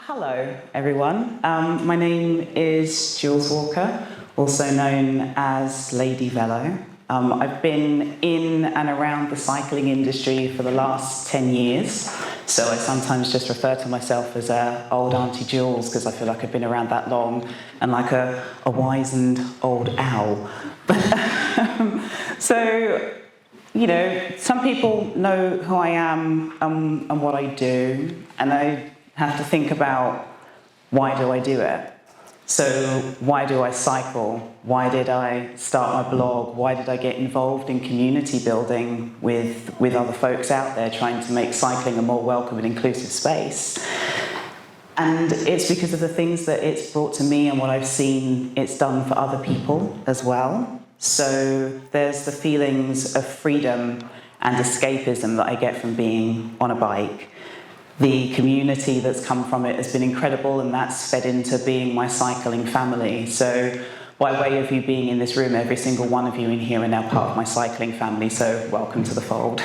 Hello, everyone. My name is Jools Walker, also known as Lady Velo. I've been in and around the cycling industry for the last 10 years, so I sometimes just refer to myself as old Auntie Jools because I feel like I've been around that long and like a wizened old owl. So, you know, some people know who I am and what I do, and I have to think about, why do I do it? So why do I cycle? Why did I start my blog? Why did I get involved in community building with other folks out there trying to make cycling a more welcome and inclusive space? And it's because of the things that it's brought to me and what I've seen it's done for other people as well. So there's the feelings of freedom and escapism that I get from being on a bike. The community that's come from it has been incredible, and that's fed into being my cycling family. So by way of you being in this room, every single one of you in here are now part of my cycling family, so welcome to the fold.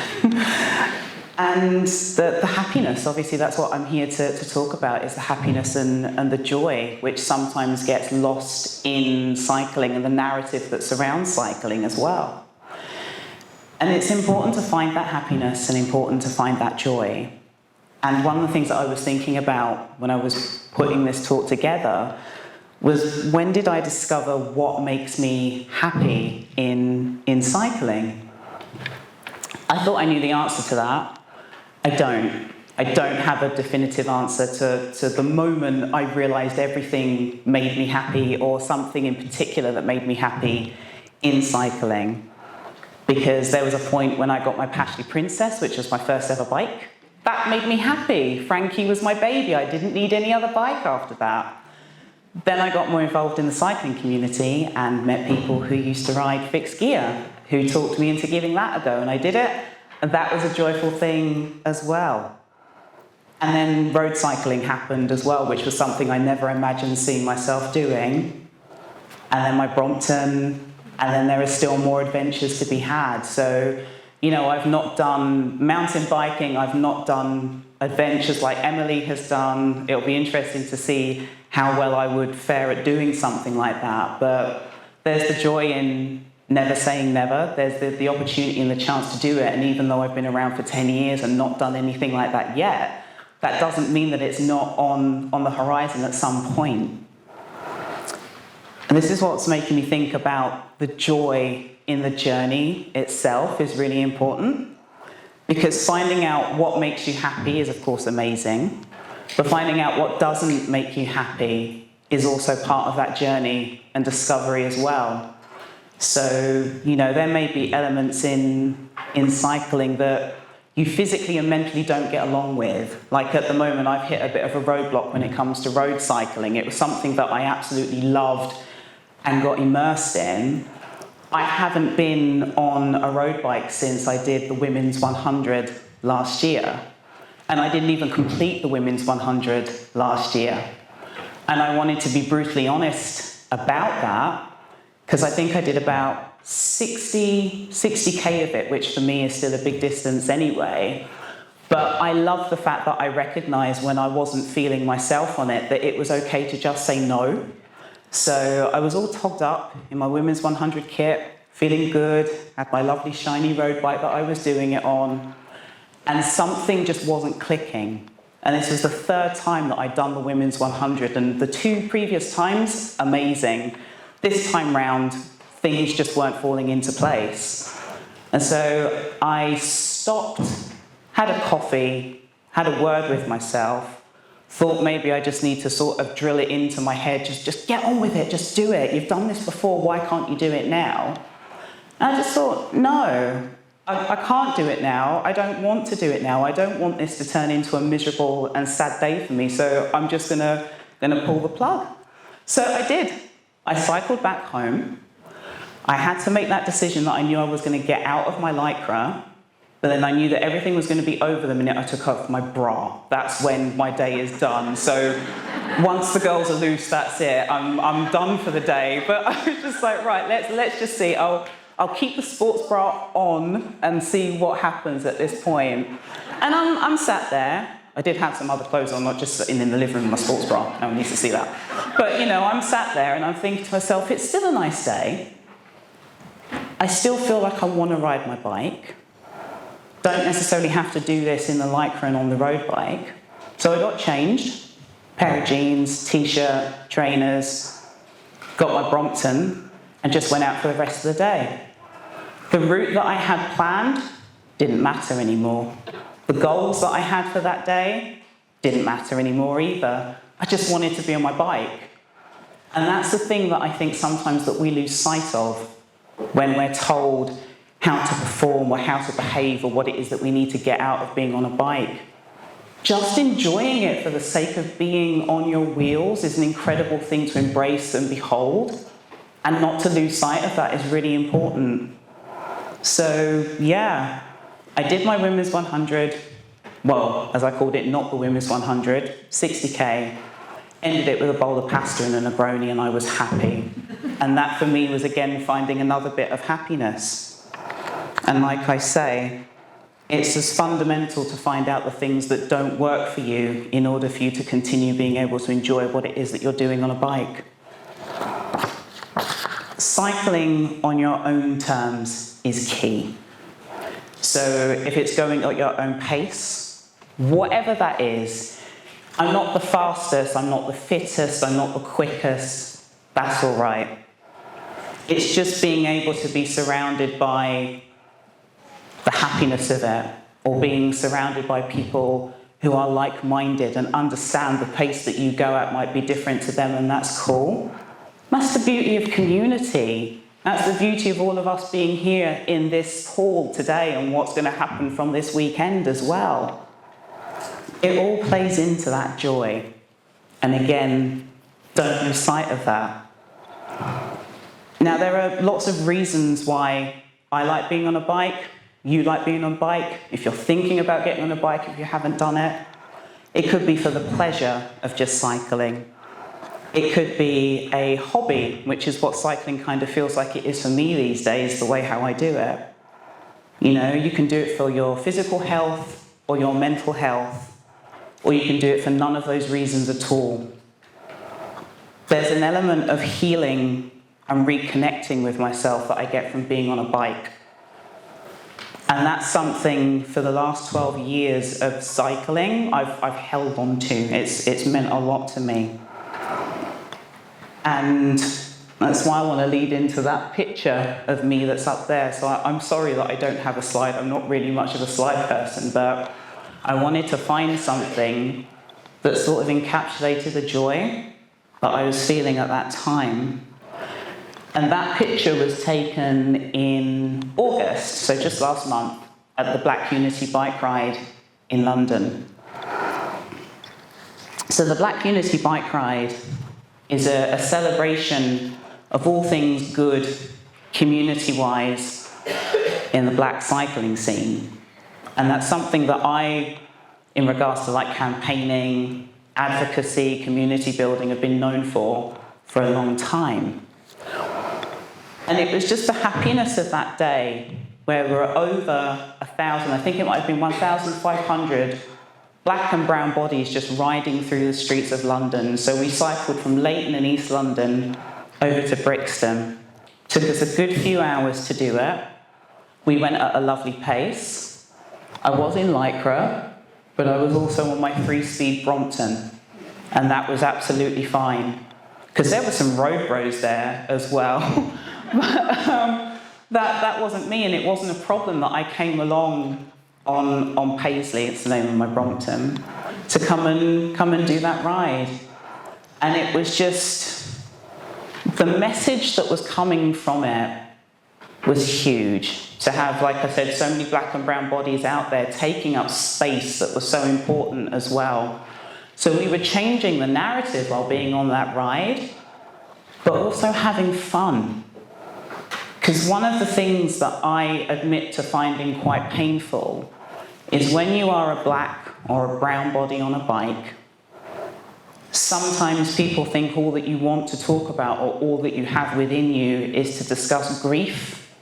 And the happiness, obviously that's what I'm here to talk about, is the happiness and the joy, which sometimes gets lost in cycling and the narrative that surrounds cycling as well. And it's important to find that happiness and important to find that joy. And one of the things that I was thinking about when I was putting this talk together was, when did I discover what makes me happy in cycling? I thought I knew the answer to that. I don't. I don't have a definitive answer to the moment I realised everything made me happy, or something in particular that made me happy in cycling. Because there was a point when I got my Pashley Princess, which was my first ever bike. That made me happy. Frankie was my baby. I didn't need any other bike after that. Then I got more involved in the cycling community and met people who used to ride fixed gear, who talked me into giving that a go, and I did it, and that was a joyful thing as well. And then road cycling happened as well, which was something I never imagined seeing myself doing. And then my Brompton, and then there are still more adventures to be had. So, you know, I've not done mountain biking, I've not done adventures like Emily has done. It'll be interesting to see how well I would fare at doing something like that. But there's the joy in never saying never. There's the opportunity and the chance to do it. And even though I've been around for 10 years and not done anything like that yet, that doesn't mean that it's not on the horizon at some point. And this is what's making me think about the joy in the journey itself is really important, because finding out what makes you happy is of course amazing, but finding out what doesn't make you happy is also part of that journey and discovery as well. So, you know, there may be elements in cycling that you physically and mentally don't get along with. Like at the moment, I've hit a bit of a roadblock when it comes to road cycling. It was something that I absolutely loved and got immersed in. I haven't been on a road bike since I did the Women's 100 last year. And I didn't even complete the Women's 100 last year. And I wanted to be brutally honest about that, because I think I did about 60K of it, which for me is still a big distance anyway. But I love the fact that I recognized when I wasn't feeling myself on it, that it was okay to just say no. So I was all togged up in my Women's 100 kit, feeling good, had my lovely shiny road bike that I was doing it on, and something just wasn't clicking. And this was the third time that I'd done the Women's 100, and the two previous times, amazing. This time round, things just weren't falling into place. And so I stopped, had a coffee, had a word with myself, thought maybe I just need to sort of drill it into my head, just get on with it, just do it. You've done this before, why can't you do it now? And I just thought, no, I can't do it now. I don't want to do it now. I don't want this to turn into a miserable and sad day for me, so I'm just gonna pull the plug. So I did. I cycled back home. I had to make that decision that I knew I was gonna get out of my Lycra, but then I knew that everything was going to be over the minute I took off my bra. That's when my day is done. So once the girls are loose, that's it. I'm done for the day. But I was just like, right, let's just see. I'll keep the sports bra on and see what happens at this point. And I'm sat there. I did have some other clothes on, not just sitting in the living room in my sports bra. No one needs to see that. But, you know, I'm sat there and I'm thinking to myself, it's still a nice day. I still feel like I want to ride my bike. Don't necessarily have to do this in the Lycra and on the road bike. So I got changed, pair of jeans, t-shirt, trainers, got my Brompton, and just went out for the rest of the day. The route that I had planned didn't matter anymore. The goals that I had for that day didn't matter anymore either. I just wanted to be on my bike. And that's the thing that I think sometimes that we lose sight of when we're told how to perform or how to behave or what it is that we need to get out of being on a bike. Just enjoying it for the sake of being on your wheels is an incredible thing to embrace and behold. And not to lose sight of that is really important. So, yeah, I did my Women's 100. Well, as I called it, not the Women's 100, 60K. Ended it with a bowl of pasta and a Negroni, and I was happy. And that for me was, again, finding another bit of happiness. And like I say, it's as fundamental to find out the things that don't work for you in order for you to continue being able to enjoy what it is that you're doing on a bike. Cycling on your own terms is key. So if it's going at your own pace, whatever that is, I'm not the fastest, I'm not the fittest, I'm not the quickest, that's all right. It's just being able to be surrounded by the happiness of it, or being surrounded by people who are like-minded and understand the pace that you go at might be different to them, and that's cool. That's the beauty of community. That's the beauty of all of us being here in this hall today and what's going to happen from this weekend as well. It all plays into that joy. And again, don't lose sight of that. Now, there are lots of reasons why I like being on a bike. You like being on a bike. If you're thinking about getting on a bike, if you haven't done it, it could be for the pleasure of just cycling. It could be a hobby, which is what cycling kind of feels like it is for me these days, the way how I do it. You know, you can do it for your physical health or your mental health, or you can do it for none of those reasons at all. There's an element of healing and reconnecting with myself that I get from being on a bike. And that's something for the last 12 years of cycling I've held on to. It's meant a lot to me. And that's why I want to lead into that picture of me that's up there. So I'm sorry that I don't have a slide. I'm not really much of a slide person, but I wanted to find something that sort of encapsulated the joy that I was feeling at that time. And that picture was taken in August, so just last month, at the Black Unity bike ride in London. So the Black Unity bike ride is a celebration of all things good, community-wise, in the black cycling scene. And that's something that I, in regards to like campaigning, advocacy, community building, have been known for a long time. And it was just the happiness of that day where there were over 1,000, I think it might have been 1,500 black and brown bodies just riding through the streets of London. So we cycled from Leighton in East London over to Brixton. Took us a good few hours to do it. We went at a lovely pace. I was in Lycra, but I was also on my 3-speed Brompton. And that was absolutely fine. Because there were some road bros there as well. But that wasn't me, and it wasn't a problem that I came along on Paisley, it's the name of my Brompton, to come and do that ride. And it was just, the message that was coming from it was huge. To have, like I said, so many black and brown bodies out there taking up space that was so important as well. So we were changing the narrative while being on that ride, but also having fun. Because one of the things that I admit to finding quite painful is when you are a black or a brown body on a bike, sometimes people think all that you want to talk about or all that you have within you is to discuss grief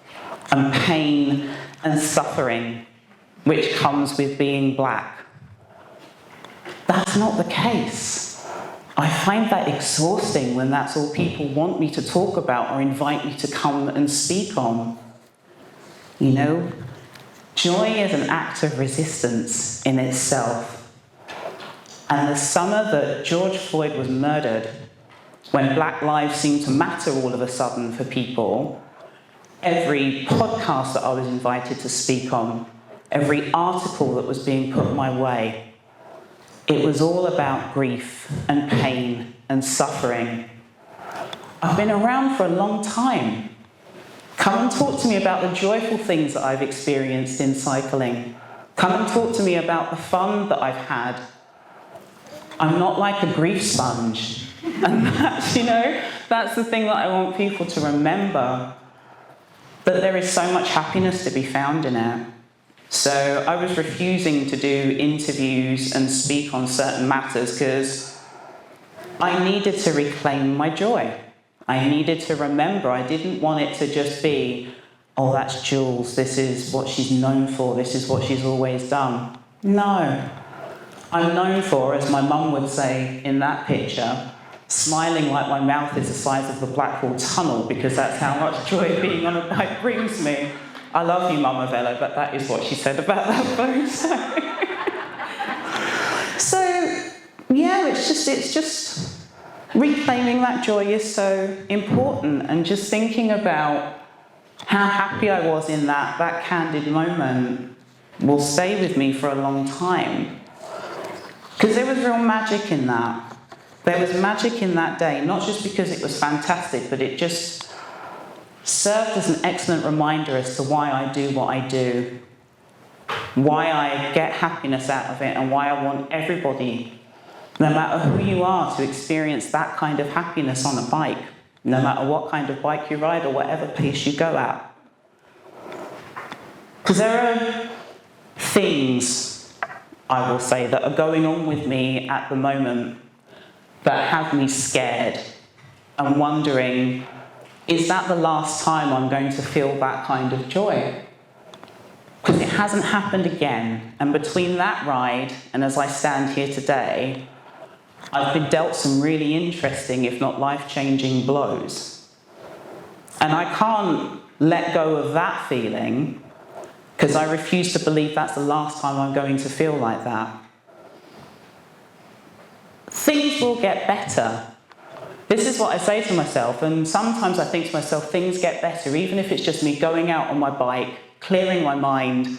and pain and suffering, which comes with being black. that's not the case. I find that exhausting when that's all people want me to talk about or invite me to come and speak on. You know, joy is an act of resistance in itself. And the summer that George Floyd was murdered, when Black lives seemed to matter all of a sudden for people, every podcast that I was invited to speak on, every article that was being put my way, it was all about grief and pain and suffering. I've been around for a long time. Come and talk to me about the joyful things that I've experienced in cycling. Come and talk to me about the fun that I've had. I'm not like a grief sponge. And that's, that's the thing that I want people to remember, that there is so much happiness to be found in it. So I was refusing to do interviews and speak on certain matters because I needed to reclaim my joy. I needed to remember. I didn't want it to just be, oh, that's Jools, this is what she's known for, this is what she's always done. No. I'm known for, as my mum would say in that picture, smiling like my mouth is the size of the Blackwall Tunnel, because that's how much joy being on a bike brings me. I love you, Mama Velo, but that is what she said about that photo. So yeah, it's just reclaiming that joy is so important, and just thinking about how happy I was in that candid moment will stay with me for a long time. Because there was real magic in that. There was magic in that day, not just because it was fantastic, but it just served as an excellent reminder as to why I do what I do, why I get happiness out of it, and why I want everybody, no matter who you are, to experience that kind of happiness on a bike, no matter what kind of bike you ride or whatever pace you go at. Because there are things, I will say, that are going on with me at the moment that have me scared and wondering, is that the last time I'm going to feel that kind of joy? Because it hasn't happened again. And between that ride and as I stand here today, I've been dealt some really interesting, if not life-changing, blows. And I can't let go of that feeling because I refuse to believe that's the last time I'm going to feel like that. Things will get better. This is what I say to myself, and sometimes I think to myself, things get better, even if it's just me going out on my bike, clearing my mind.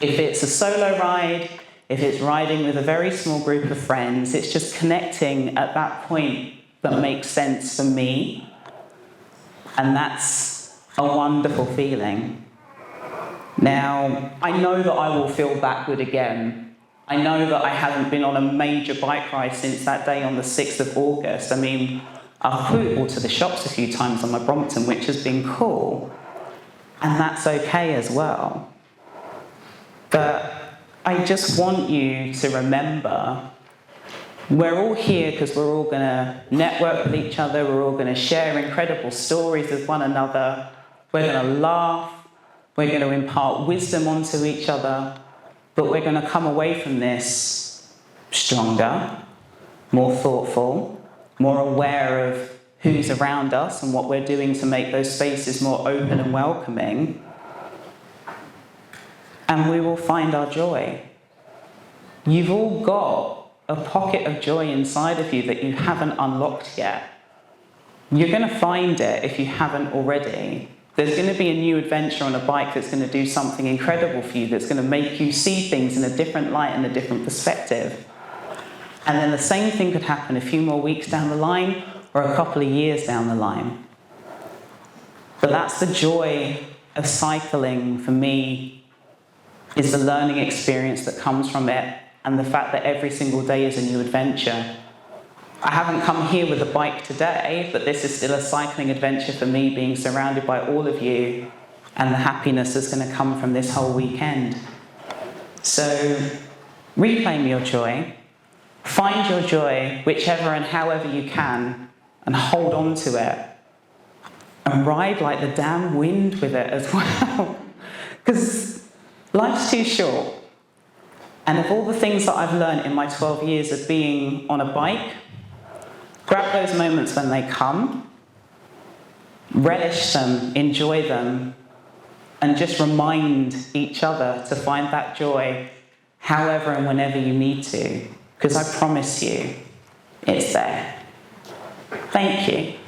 If it's a solo ride, if it's riding with a very small group of friends, it's just connecting at that point that makes sense for me. And that's a wonderful feeling. Now, I know that I will feel that good again. I know that I haven't been on a major bike ride since that day on the 6th of August. I mean, I've footballed to the shops a few times on my Brompton, which has been cool. And that's okay as well. But I just want you to remember, we're all here because we're all going to network with each other. We're all going to share incredible stories with one another. We're going to laugh. We're going to impart wisdom onto each other. But we're going to come away from this stronger, more thoughtful, more aware of who's around us and what we're doing to make those spaces more open and welcoming. And we will find our joy. You've all got a pocket of joy inside of you that you haven't unlocked yet. You're going to find it if you haven't already. There's going to be a new adventure on a bike that's going to do something incredible for you, that's going to make you see things in a different light and a different perspective. And then the same thing could happen a few more weeks down the line or a couple of years down the line. But that's the joy of cycling for me, is the learning experience that comes from it, and the fact that every single day is a new adventure. I haven't come here with a bike today, but this is still a cycling adventure for me, being surrounded by all of you and the happiness that's going to come from this whole weekend. So reclaim your joy, find your joy whichever and however you can, and hold on to it. And ride like the damn wind with it as well. Because life's too short. And of all the things that I've learned in my 12 years of being on a bike, grab those moments when they come, relish them, enjoy them, and just remind each other to find that joy however and whenever you need to, because I promise you, it's there. Thank you.